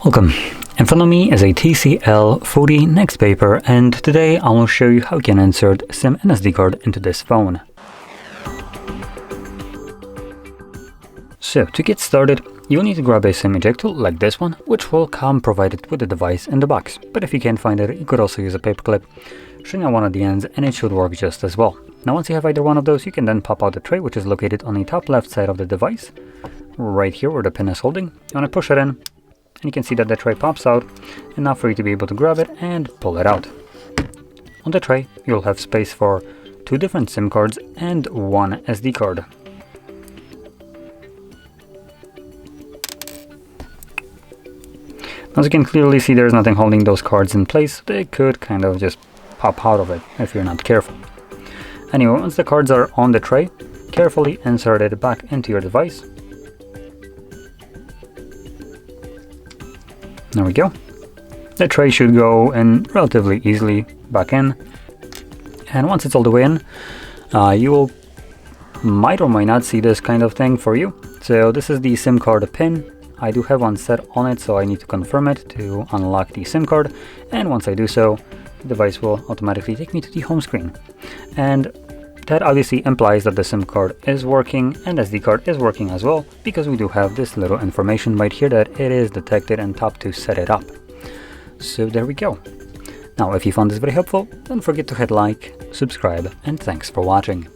Welcome. In front of me is a TCL 40 NxtPaper, and today I will show you how you can insert SIM and SD card into this phone. So to get started, you'll need to grab a SIM ejector like this one, which will come provided with the device in the box. But if you can't find it, you could also use a paper clip, string on one of the ends, and it should work just as well. Now once you have either one of those, you can then pop out the tray, which is located on the top left side of the device, right here where the pin is holding. You want to push it in, and you can see that the tray pops out, enough for you to be able to grab it and pull it out. On the tray, you'll have space for 2 different SIM cards and 1 SD card. As you can clearly see, there's nothing holding those cards in place. They could kind of just pop out of it if you're not careful. Anyway, once the cards are on the tray, carefully insert it back into your device. There we go. The tray should go in relatively easily back in. And once it's all the way in, you might or might not see this kind of thing for you. So this is the SIM card pin. I do have one set on it, so I need to confirm it to unlock the SIM card. And once I do so, the device will automatically take me to the home screen. And that obviously implies that the SIM card is working and SD card is working as well, because we do have this little information right here that it is detected and tapped to set it up. So there we go. Now if you found this very helpful, don't forget to hit like, subscribe, and thanks for watching.